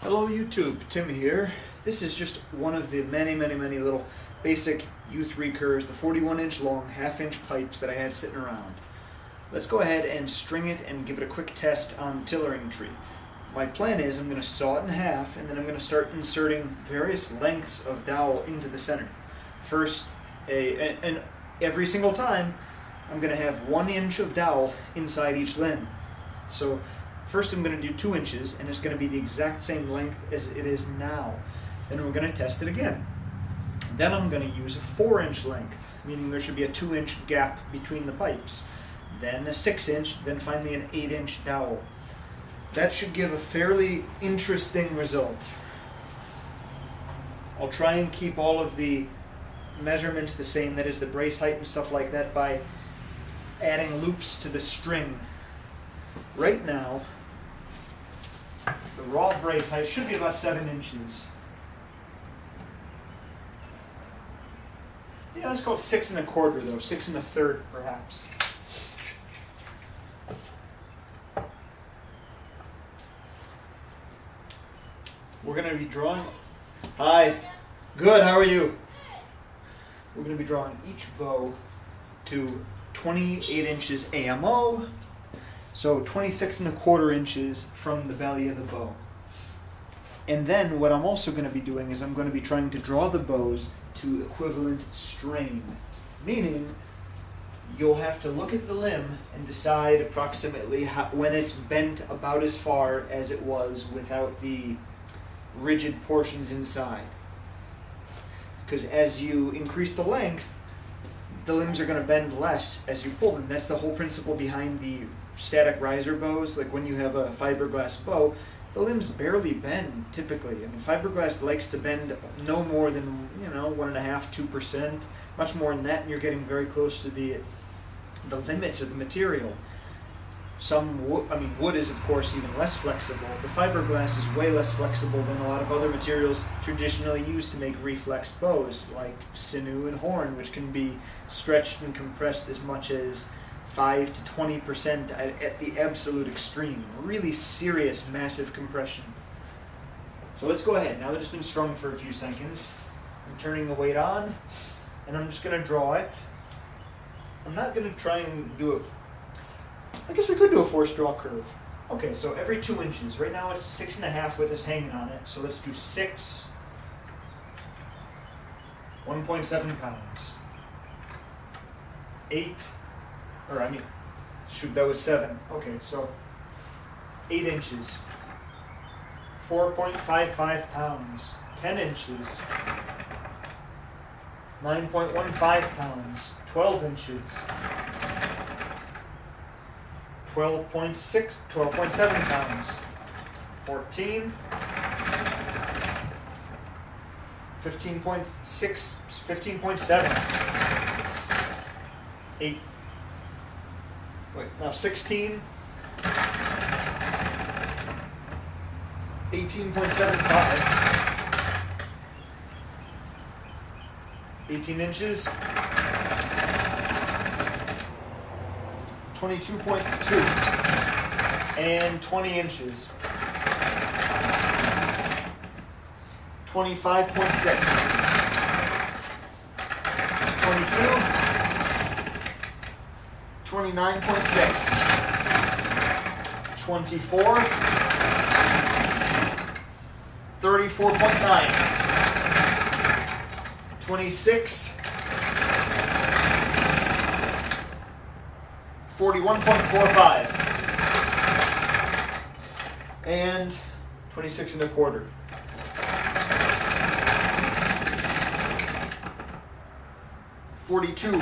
Hello YouTube, Tim here. This is just one of the many little basic U3 curves, the 41-inch long, half-inch pipes that I had sitting around. Let's go ahead and string it and give it a quick test on tillering tree. My plan is I'm going to saw it in half and then I'm going to start inserting various lengths of dowel into the center. First, and every single time I'm going to have 1 inch of dowel inside each limb. So first I'm going to do 2 inches, and it's going to be the exact same length as it is now. Then we're going to test it again. Then I'm going to use a 4-inch length, meaning there should be a 2-inch gap between the pipes. Then a 6-inch, then finally an 8-inch dowel. That should give a fairly interesting result. I'll try and keep all of the measurements the same, that is the brace height and stuff like that, by adding loops to the string. Right now, the raw brace height should be about 7 inches. Yeah, let's go 6 1/4 though, 6 1/3 perhaps. We're going to be drawing. Hi. Good, how are you? We're going to be drawing each bow to 28 inches AMO. So 26 1/4 inches from the belly of the bow. And then what I'm also going to be doing is I'm going to be trying to draw the bows to equivalent strain. Meaning, you'll have to look at the limb and decide approximately when it's bent about as far as it was without the rigid portions inside. Because as you increase the length, the limbs are going to bend less as you pull them. That's the whole principle behind the static riser bows. Like when you have a fiberglass bow, the limbs barely bend typically. I mean, fiberglass likes to bend no more than 1.5–2%. Much more than that, and you're getting very close to the limits of the material. Some wood, wood is of course even less flexible. The fiberglass is way less flexible than a lot of other materials traditionally used to make reflexed bows, like sinew and horn, which can be stretched and compressed as much as 5 to 20% at the absolute extreme. Really serious, massive compression. So let's go ahead. Now that it's been strung for a few seconds, I'm turning the weight on, and I'm just going to draw it. I'm not going to try and do it. I guess we could do a forced draw curve. Okay, so every 2 inches. Right now it's 6 1/2 with us hanging on it. So let's do 6, 1.7 pounds. 8, that was 7. Okay, so 8 inches. 4.55 pounds. 10 inches. 9.15 pounds. 12 inches. 12.7 pounds, 14, 15.6, 15.7, 8, now 16, 18.75, 18 inches, 22.2, and 20 inches, 25.6, 22, 29.6, 24, 34.9, 26, 41.45, and 26 1/4. $42.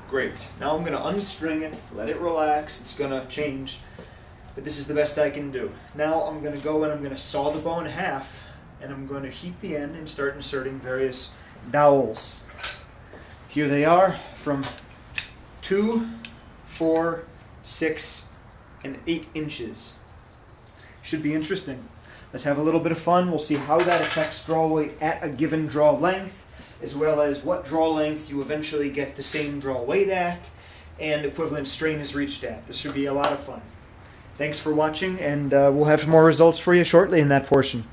Great. Now I'm going to unstring it, let it relax. It's going to change, but this is the best I can do. Now I'm going to go and I'm going to saw the bow in half, and I'm going to heat the end and start inserting various dowels. Here they are, from 2, 4, 6, and 8 inches. Should be interesting. Let's have a little bit of fun. We'll see how that affects draw weight at a given draw length, as well as what draw length you eventually get the same draw weight at, and equivalent strain is reached at. This should be a lot of fun. Thanks for watching, and we'll have more results for you shortly in that portion.